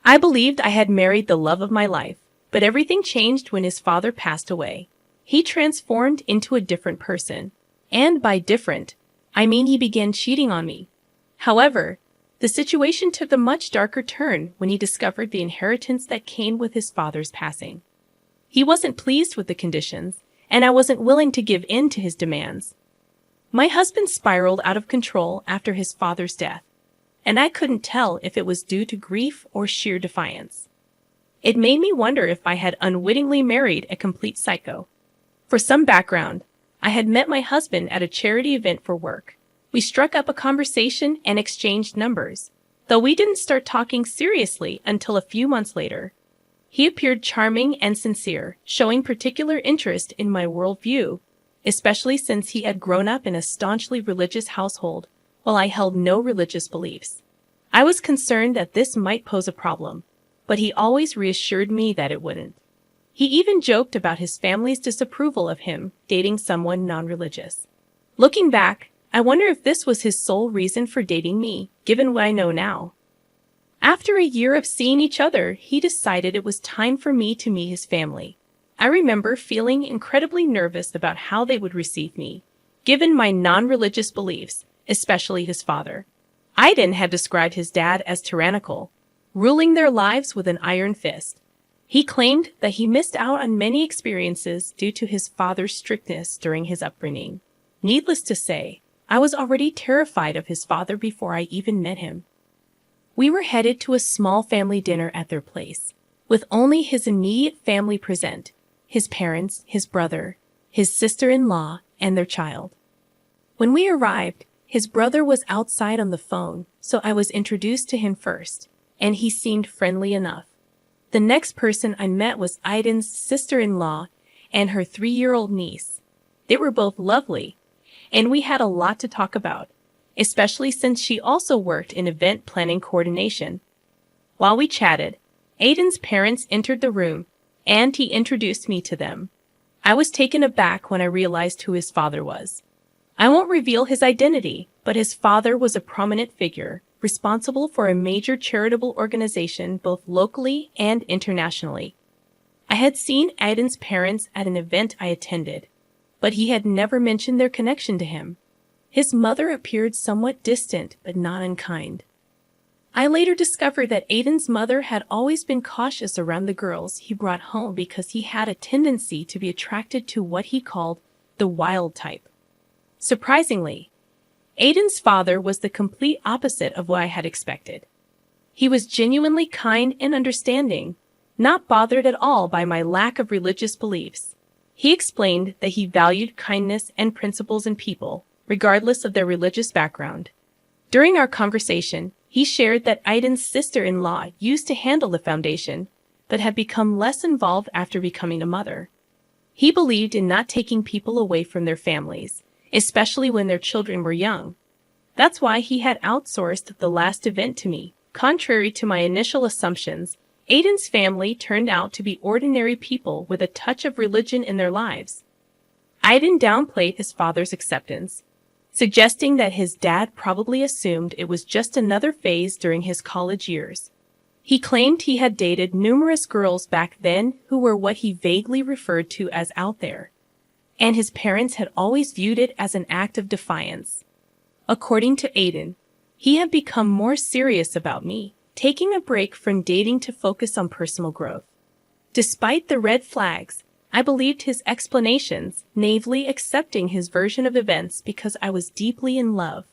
I believed I had married the love of my life, but everything changed when his father passed away. He transformed into a different person. And by different, I mean he began cheating on me. However, the situation took a much darker turn when he discovered the inheritance that came with his father's passing. He wasn't pleased with the conditions, and I wasn't willing to give in to his demands. My husband spiraled out of control after his father's death, and I couldn't tell if it was due to grief or sheer defiance. It made me wonder if I had unwittingly married a complete psycho. For some background, I had met my husband at a charity event for work. We struck up a conversation and exchanged numbers, though we didn't start talking seriously until a few months later. He appeared charming and sincere, showing particular interest in my worldview, especially since he had grown up in a staunchly religious household, while I held no religious beliefs. I was concerned that this might pose a problem, but he always reassured me that it wouldn't. He even joked about his family's disapproval of him dating someone non-religious. Looking back, I wonder if this was his sole reason for dating me, given what I know now. After a year of seeing each other, he decided it was time for me to meet his family. I remember feeling incredibly nervous about how they would receive me, given my non-religious beliefs, especially his father. Aiden had described his dad as tyrannical, ruling their lives with an iron fist. He claimed that he missed out on many experiences due to his father's strictness during his upbringing. Needless to say, I was already terrified of his father before I even met him. We were headed to a small family dinner at their place, with only his immediate family present, his parents, his brother, his sister-in-law, and their child. When we arrived, his brother was outside on the phone, so I was introduced to him first, and he seemed friendly enough. The next person I met was Aiden's sister-in-law and her 3-year-old niece. They were both lovely, and we had a lot to talk about, especially since she also worked in event planning coordination. While we chatted, Aiden's parents entered the room, and he introduced me to them. I was taken aback when I realized who his father was. I won't reveal his identity, but his father was a prominent figure, responsible for a major charitable organization both locally and internationally. I had seen Aiden's parents at an event I attended, but he had never mentioned their connection to him. His mother appeared somewhat distant, but not unkind. I later discovered that Aiden's mother had always been cautious around the girls he brought home because he had a tendency to be attracted to what he called the wild type. Surprisingly, Aiden's father was the complete opposite of what I had expected. He was genuinely kind and understanding, not bothered at all by my lack of religious beliefs. He explained that he valued kindness and principles in people, regardless of their religious background. During our conversation, he shared that Aiden's sister-in-law used to handle the foundation, but had become less involved after becoming a mother. He believed in not taking people away from their families, especially when their children were young. That's why he had outsourced the last event to me. Contrary to my initial assumptions, Aiden's family turned out to be ordinary people with a touch of religion in their lives. Aiden downplayed his father's acceptance, suggesting that his dad probably assumed it was just another phase during his college years. He claimed he had dated numerous girls back then who were what he vaguely referred to as out there, and his parents had always viewed it as an act of defiance. According to Aiden, he had become more serious about me, taking a break from dating to focus on personal growth. Despite the red flags, I believed his explanations, naively accepting his version of events because I was deeply in love.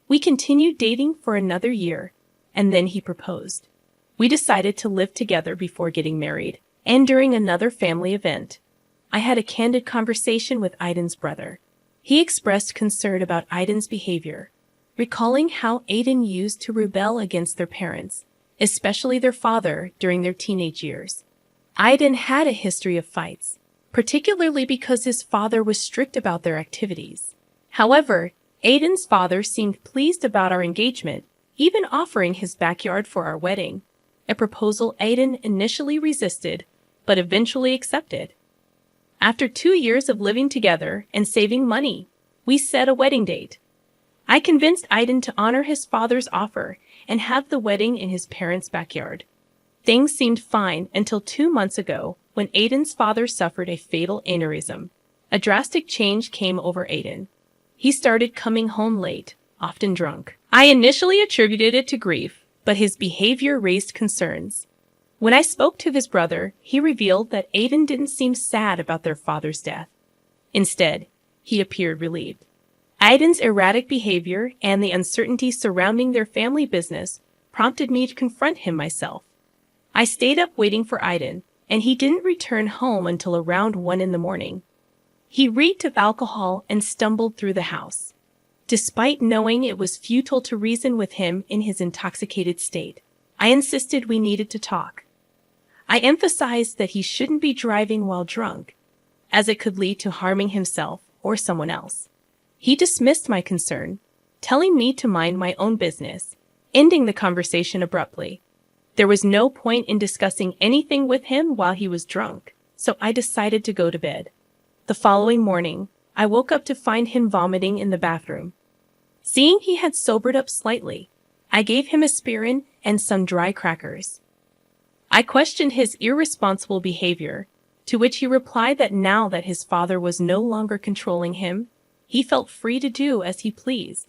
We continued dating for another year, and then he proposed. We decided to live together before getting married, and during another family event, I had a candid conversation with Aiden's brother. He expressed concern about Aiden's behavior, recalling how Aiden used to rebel against their parents, especially their father, during their teenage years. Aiden had a history of fights, particularly because his father was strict about their activities. However, Aiden's father seemed pleased about our engagement, even offering his backyard for our wedding, a proposal Aiden initially resisted, but eventually accepted. After 2 years of living together and saving money, we set a wedding date. I convinced Aiden to honor his father's offer and have the wedding in his parents' backyard. Things seemed fine until 2 months ago when Aiden's father suffered a fatal aneurysm. A drastic change came over Aiden. He started coming home late, often drunk. I initially attributed it to grief, but his behavior raised concerns. When I spoke to his brother, he revealed that Aiden didn't seem sad about their father's death. Instead, he appeared relieved. Aiden's erratic behavior and the uncertainty surrounding their family business prompted me to confront him myself. I stayed up waiting for Aiden, and he didn't return home until around 1 in the morning. He reeked of alcohol and stumbled through the house. Despite knowing it was futile to reason with him in his intoxicated state, I insisted we needed to talk. I emphasized that he shouldn't be driving while drunk, as it could lead to harming himself or someone else. He dismissed my concern, telling me to mind my own business, ending the conversation abruptly. There was no point in discussing anything with him while he was drunk, so I decided to go to bed. The following morning, I woke up to find him vomiting in the bathroom. Seeing he had sobered up slightly, I gave him aspirin and some dry crackers. I questioned his irresponsible behavior, to which he replied that now that his father was no longer controlling him, he felt free to do as he pleased.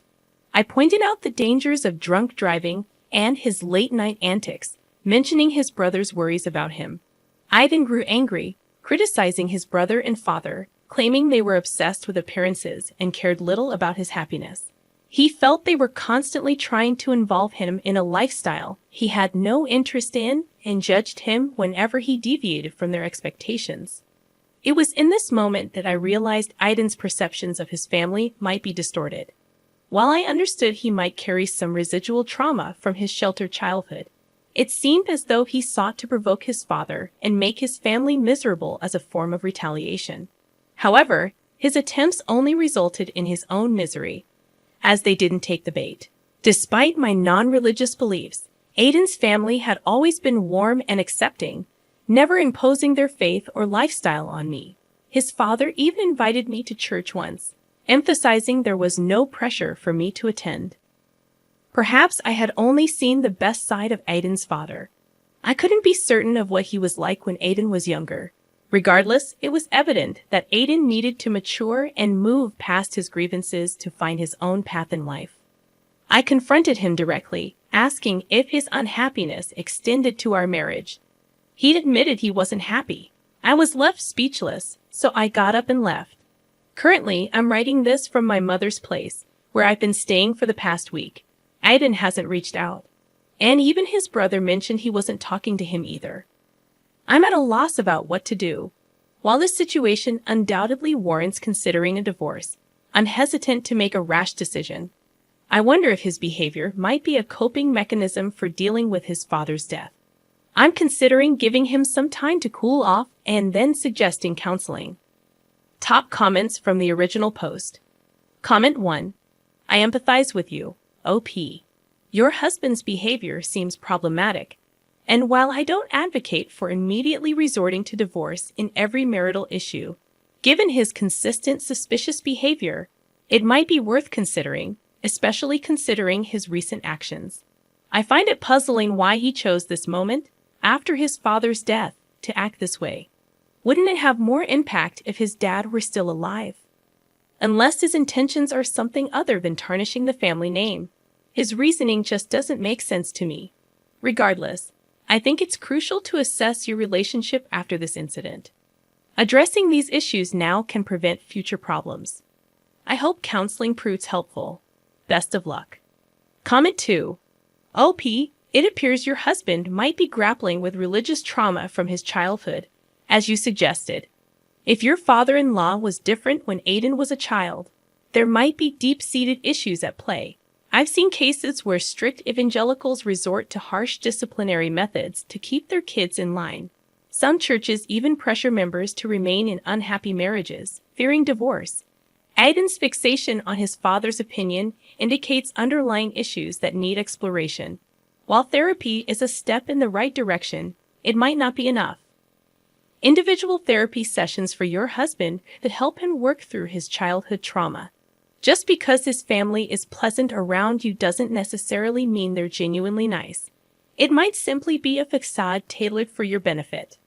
I pointed out the dangers of drunk driving and his late-night antics, mentioning his brother's worries about him. Aiden grew angry, criticizing his brother and father, claiming they were obsessed with appearances and cared little about his happiness. He felt they were constantly trying to involve him in a lifestyle he had no interest in and judged him whenever he deviated from their expectations. It was in this moment that I realized Aiden's perceptions of his family might be distorted. While I understood he might carry some residual trauma from his sheltered childhood, it seemed as though he sought to provoke his father and make his family miserable as a form of retaliation. However, his attempts only resulted in his own misery, as they didn't take the bait. Despite my non-religious beliefs, Aiden's family had always been warm and accepting, never imposing their faith or lifestyle on me. His father even invited me to church once, emphasizing there was no pressure for me to attend. Perhaps I had only seen the best side of Aiden's father. I couldn't be certain of what he was like when Aiden was younger. Regardless, it was evident that Aiden needed to mature and move past his grievances to find his own path in life. I confronted him directly, asking if his unhappiness extended to our marriage. He admitted he wasn't happy. I was left speechless, so I got up and left. Currently, I'm writing this from my mother's place, where I've been staying for the past week. Aiden hasn't reached out. And even his brother mentioned he wasn't talking to him either. I'm at a loss about what to do. While this situation undoubtedly warrants considering a divorce, I'm hesitant to make a rash decision. I wonder if his behavior might be a coping mechanism for dealing with his father's death. I'm considering giving him some time to cool off and then suggesting counseling. Top comments from the original post. Comment 1. I empathize with you, OP. Your husband's behavior seems problematic, and while I don't advocate for immediately resorting to divorce in every marital issue, given his consistent suspicious behavior, it might be worth considering, especially considering his recent actions. I find it puzzling why he chose this moment, after his father's death, to act this way. Wouldn't it have more impact if his dad were still alive? Unless his intentions are something other than tarnishing the family name, his reasoning just doesn't make sense to me. Regardless, I think it's crucial to assess your relationship after this incident. Addressing these issues now can prevent future problems. I hope counseling proves helpful. Best of luck. Comment 2. OP, it appears your husband might be grappling with religious trauma from his childhood, as you suggested. If your father-in-law was different when Aiden was a child, there might be deep-seated issues at play. I've seen cases where strict evangelicals resort to harsh disciplinary methods to keep their kids in line. Some churches even pressure members to remain in unhappy marriages, fearing divorce. Aiden's fixation on his father's opinion indicates underlying issues that need exploration. While therapy is a step in the right direction, it might not be enough. Individual therapy sessions for your husband that help him work through his childhood trauma. Just because his family is pleasant around you doesn't necessarily mean they're genuinely nice. It might simply be a facade tailored for your benefit.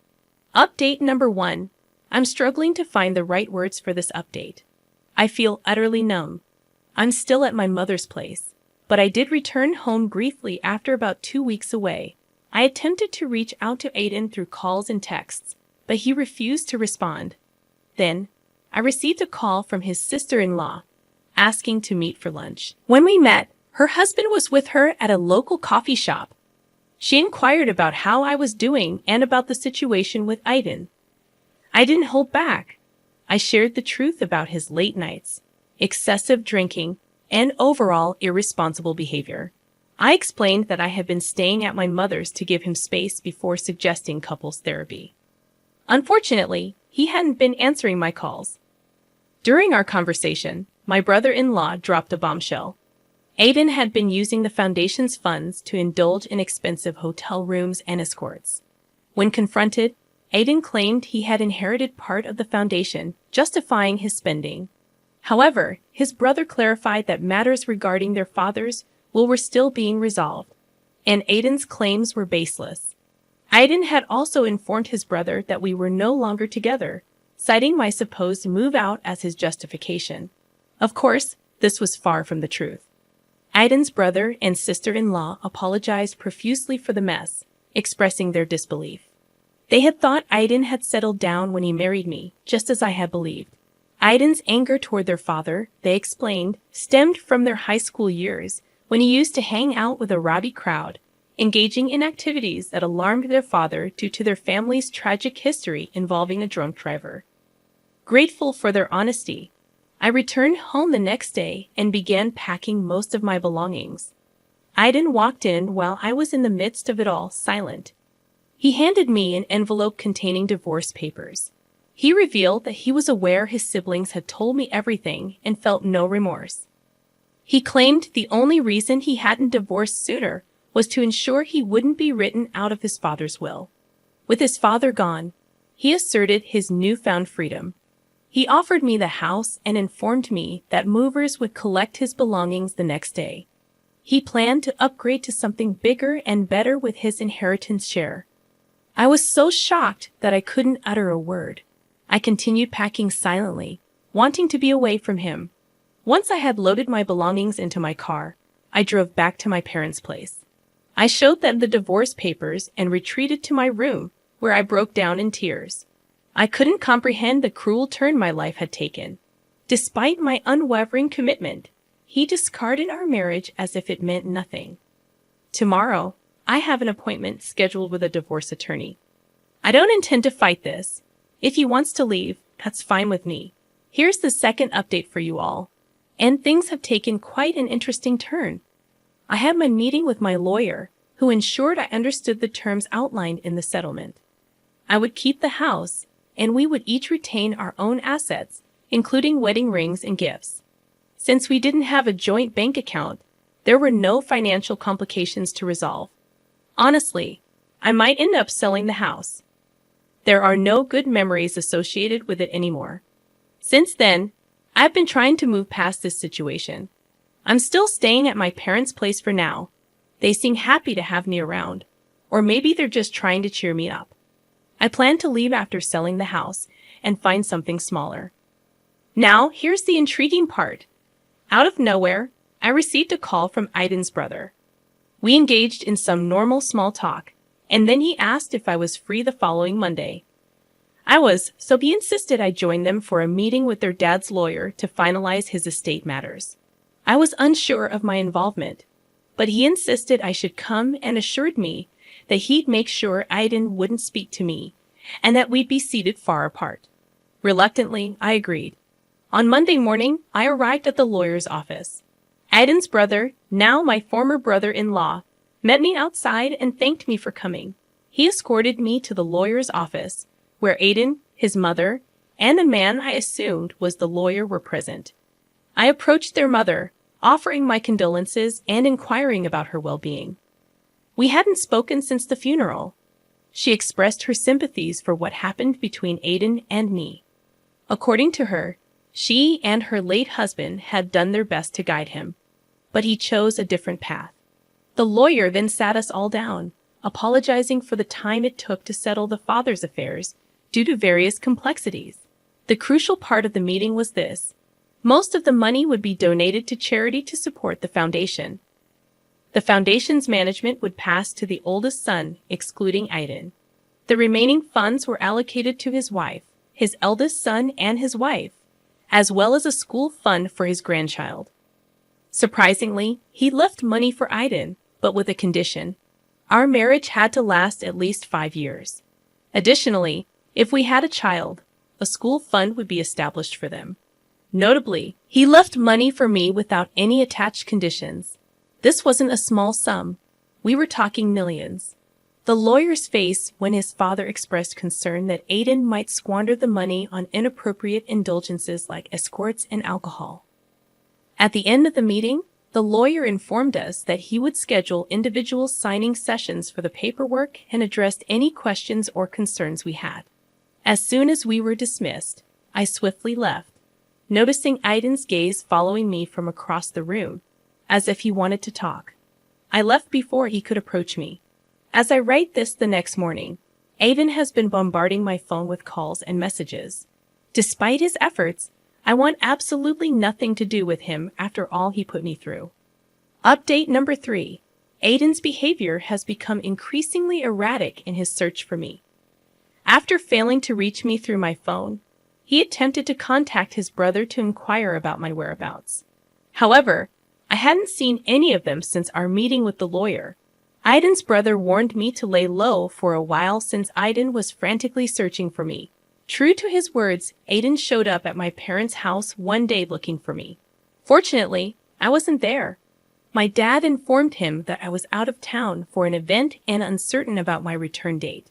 Update number 1. I'm struggling to find the right words for this update. I feel utterly numb. I'm still at my mother's place, but I did return home briefly after about 2 weeks away. I attempted to reach out to Aiden through calls and texts, but he refused to respond. Then, I received a call from his sister-in-law, asking to meet for lunch. When we met, her husband was with her at a local coffee shop. She inquired about how I was doing and about the situation with Aiden. I didn't hold back. I shared the truth about his late nights, excessive drinking, and overall irresponsible behavior. I explained that I had been staying at my mother's to give him space before suggesting couples therapy. Unfortunately, he hadn't been answering my calls. During our conversation, my brother-in-law dropped a bombshell. Aiden had been using the foundation's funds to indulge in expensive hotel rooms and escorts. When confronted, Aiden claimed he had inherited part of the foundation, justifying his spending. However, his brother clarified that matters regarding their father's will were still being resolved, and Aiden's claims were baseless. Aiden had also informed his brother that we were no longer together, citing my supposed move out as his justification. Of course, this was far from the truth. Aiden's brother and sister-in-law apologized profusely for the mess, expressing their disbelief. They had thought Aiden had settled down when he married me, just as I had believed. Aiden's anger toward their father, they explained, stemmed from their high school years, when he used to hang out with a rowdy crowd, engaging in activities that alarmed their father due to their family's tragic history involving a drunk driver. Grateful for their honesty, I returned home the next day and began packing most of my belongings. Aiden walked in while I was in the midst of it all, silent. He handed me an envelope containing divorce papers. He revealed that he was aware his siblings had told me everything and felt no remorse. He claimed the only reason he hadn't divorced sooner was to ensure he wouldn't be written out of his father's will. With his father gone, he asserted his newfound freedom. He offered me the house and informed me that movers would collect his belongings the next day. He planned to upgrade to something bigger and better with his inheritance share. I was so shocked that I couldn't utter a word. I continued packing silently, wanting to be away from him. Once I had loaded my belongings into my car, I drove back to my parents' place. I showed them the divorce papers and retreated to my room, where I broke down in tears. I couldn't comprehend the cruel turn my life had taken. Despite my unwavering commitment, he discarded our marriage as if it meant nothing. Tomorrow, I have an appointment scheduled with a divorce attorney. I don't intend to fight this. If he wants to leave, that's fine with me. Here's the second update for you all. And things have taken quite an interesting turn. I had my meeting with my lawyer, who ensured I understood the terms outlined in the settlement. I would keep the house, and we would each retain our own assets, including wedding rings and gifts. Since we didn't have a joint bank account, there were no financial complications to resolve. Honestly, I might end up selling the house. There are no good memories associated with it anymore. Since then, I've been trying to move past this situation. I'm still staying at my parents' place for now. They seem happy to have me around, or maybe they're just trying to cheer me up. I plan to leave after selling the house and find something smaller. Now, here's the intriguing part. Out of nowhere, I received a call from Aiden's brother. We engaged in some normal small talk, and then he asked if I was free the following Monday. I was, so he insisted I join them for a meeting with their dad's lawyer to finalize his estate matters. I was unsure of my involvement, but he insisted I should come and assured me that he'd make sure Aiden wouldn't speak to me, and that we'd be seated far apart. Reluctantly, I agreed. On Monday morning, I arrived at the lawyer's office. Aiden's brother, now my former brother-in-law, met me outside and thanked me for coming. He escorted me to the lawyer's office, where Aiden, his mother, and a man I assumed was the lawyer were present. I approached their mother, offering my condolences and inquiring about her well-being. We hadn't spoken since the funeral. She expressed her sympathies for what happened between Aiden and me. According to her, she and her late husband had done their best to guide him, but he chose a different path. The lawyer then sat us all down, apologizing for the time it took to settle the father's affairs due to various complexities. The crucial part of the meeting was this: most of the money would be donated to charity to support the foundation. The foundation's management would pass to the oldest son, excluding Aiden. The remaining funds were allocated to his wife, his eldest son and his wife, as well as a school fund for his grandchild. Surprisingly, he left money for Aiden, but with a condition. Our marriage had to last at least 5 years. Additionally, if we had a child, a school fund would be established for them. Notably, he left money for me without any attached conditions. This wasn't a small sum. We were talking millions. The lawyer's face when his father expressed concern that Aiden might squander the money on inappropriate indulgences like escorts and alcohol. At the end of the meeting, the lawyer informed us that he would schedule individual signing sessions for the paperwork and address any questions or concerns we had. As soon as we were dismissed, I swiftly left, noticing Aiden's gaze following me from across the room, as if he wanted to talk. I left before he could approach me. As I write this the next morning, Aiden has been bombarding my phone with calls and messages. Despite his efforts, I want absolutely nothing to do with him after all he put me through. Update number 3. Aiden's behavior has become increasingly erratic in his search for me. After failing to reach me through my phone, he attempted to contact his brother to inquire about my whereabouts. However, I hadn't seen any of them since our meeting with the lawyer. Aiden's brother warned me to lay low for a while since Aiden was frantically searching for me. True to his words, Aiden showed up at my parents' house one day looking for me. Fortunately, I wasn't there. My dad informed him that I was out of town for an event and uncertain about my return date.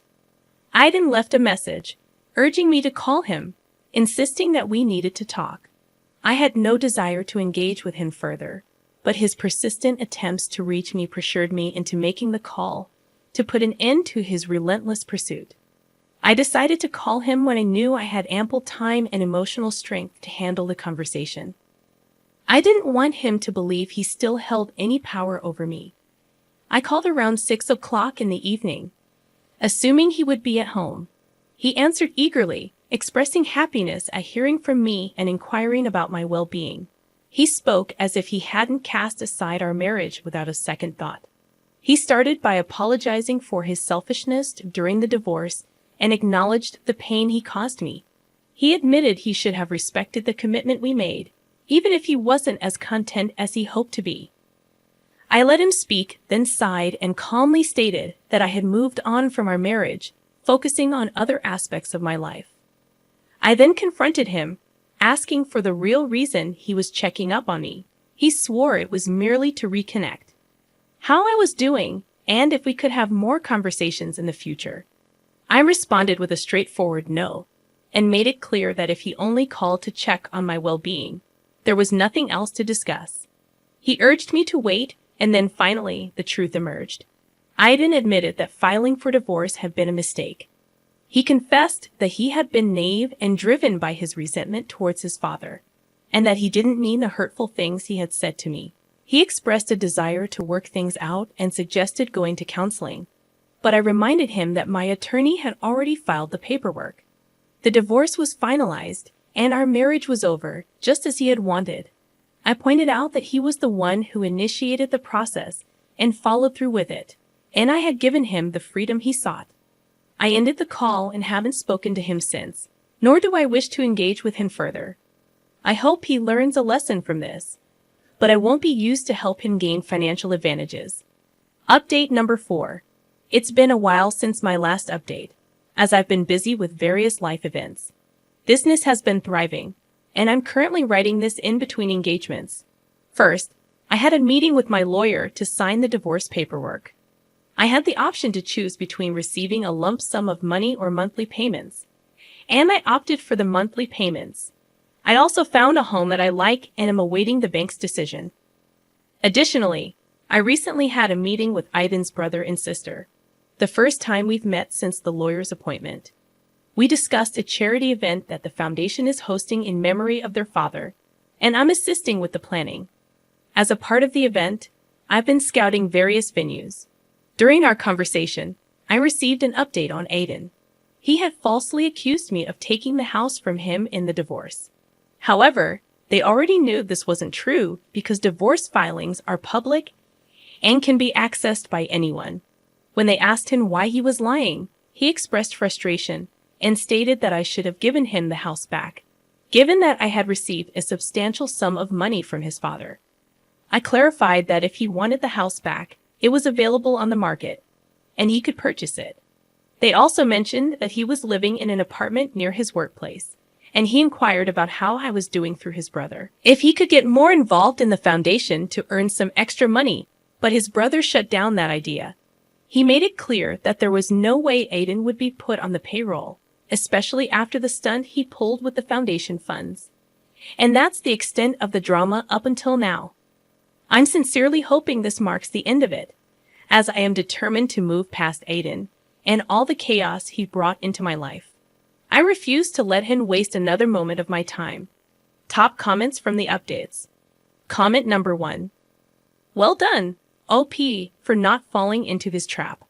Aiden left a message, urging me to call him, insisting that we needed to talk. I had no desire to engage with him further, but his persistent attempts to reach me pressured me into making the call to put an end to his relentless pursuit. I decided to call him when I knew I had ample time and emotional strength to handle the conversation. I didn't want him to believe he still held any power over me. I called around 6 o'clock in the evening, assuming he would be at home. He answered eagerly, expressing happiness at hearing from me and inquiring about my well-being. He spoke as if he hadn't cast aside our marriage without a second thought. He started by apologizing for his selfishness during the divorce and acknowledged the pain he caused me. He admitted he should have respected the commitment we made, even if he wasn't as content as he hoped to be. I let him speak, then sighed and calmly stated that I had moved on from our marriage, focusing on other aspects of my life. I then confronted him, asking for the real reason he was checking up on me. He swore it was merely to reconnect, how I was doing, and if we could have more conversations in the future. I responded with a straightforward no, and made it clear that if he only called to check on my well-being, there was nothing else to discuss. He urged me to wait, and then finally, the truth emerged. Aiden admitted that filing for divorce had been a mistake. He confessed that he had been naive and driven by his resentment towards his father, and that he didn't mean the hurtful things he had said to me. He expressed a desire to work things out and suggested going to counseling, but I reminded him that my attorney had already filed the paperwork. The divorce was finalized, and our marriage was over, just as he had wanted. I pointed out that he was the one who initiated the process and followed through with it, and I had given him the freedom he sought. I ended the call and haven't spoken to him since, nor do I wish to engage with him further. I hope he learns a lesson from this, but I won't be used to help him gain financial advantages. Update number 4. It's been a while since my last update, as I've been busy with various life events. Business has been thriving, and I'm currently writing this in between engagements. First, I had a meeting with my lawyer to sign the divorce paperwork. I had the option to choose between receiving a lump sum of money or monthly payments, and I opted for the monthly payments. I also found a home that I like and am awaiting the bank's decision. Additionally, I recently had a meeting with Aiden's brother and sister, the first time we've met since the lawyer's appointment. We discussed a charity event that the foundation is hosting in memory of their father, and I'm assisting with the planning. As a part of the event, I've been scouting various venues. During our conversation, I received an update on Aiden. He had falsely accused me of taking the house from him in the divorce. However, they already knew this wasn't true because divorce filings are public and can be accessed by anyone. When they asked him why he was lying, he expressed frustration and stated that I should have given him the house back, given that I had received a substantial sum of money from his father. I clarified that if he wanted the house back, it was available on the market, and he could purchase it. They also mentioned that he was living in an apartment near his workplace, and he inquired about how I was doing through his brother, if he could get more involved in the foundation to earn some extra money, but his brother shut down that idea. He made it clear that there was no way Aiden would be put on the payroll, especially after the stunt he pulled with the foundation funds. And that's the extent of the drama up until now. I'm sincerely hoping this marks the end of it, as I am determined to move past Aiden and all the chaos he brought into my life. I refuse to let him waste another moment of my time. Top comments from the updates. Comment number 1. Well done, OP, for not falling into his trap.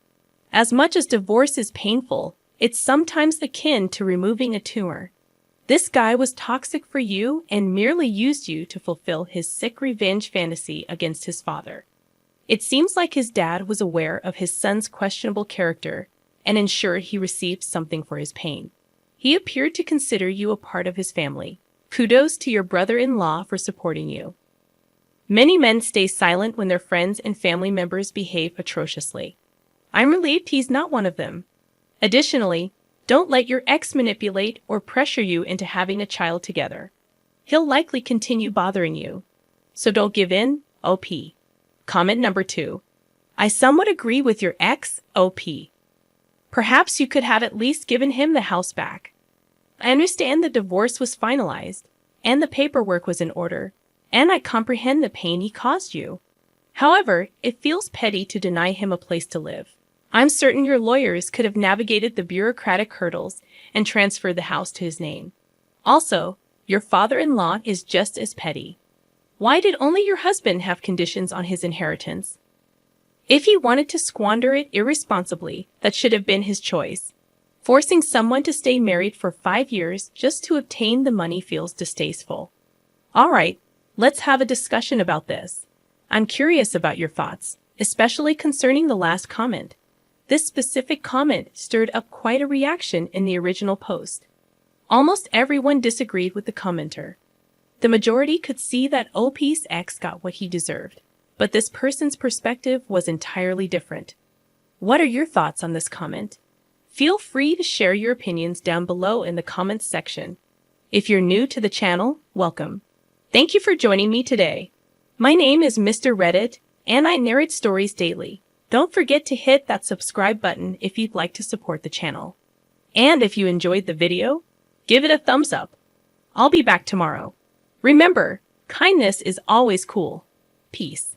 As much as divorce is painful, it's sometimes akin to removing a tumor. This guy was toxic for you and merely used you to fulfill his sick revenge fantasy against his father. It seems like his dad was aware of his son's questionable character and ensured he received something for his pain. He appeared to consider you a part of his family. Kudos to your brother-in-law for supporting you. Many men stay silent when their friends and family members behave atrociously. I'm relieved he's not one of them. Additionally, don't let your ex manipulate or pressure you into having a child together. He'll likely continue bothering you. So don't give in, OP. Comment number 2. I somewhat agree with your ex, OP. Perhaps you could have at least given him the house back. I understand the divorce was finalized, and the paperwork was in order, and I comprehend the pain he caused you. However, it feels petty to deny him a place to live. I'm certain your lawyers could have navigated the bureaucratic hurdles and transferred the house to his name. Also, your father-in-law is just as petty. Why did only your husband have conditions on his inheritance? If he wanted to squander it irresponsibly, that should have been his choice. Forcing someone to stay married for 5 years just to obtain the money feels distasteful. All right, let's have a discussion about this. I'm curious about your thoughts, especially concerning the last comment. This specific comment stirred up quite a reaction in the original post. Almost everyone disagreed with the commenter. The majority could see that OP's ex got what he deserved, but this person's perspective was entirely different. What are your thoughts on this comment? Feel free to share your opinions down below in the comments section. If you're new to the channel, welcome. Thank you for joining me today. My name is Mr. Reddit, and I narrate stories daily. Don't forget to hit that subscribe button if you'd like to support the channel. And if you enjoyed the video, give it a thumbs up. I'll be back tomorrow. Remember, kindness is always cool. Peace.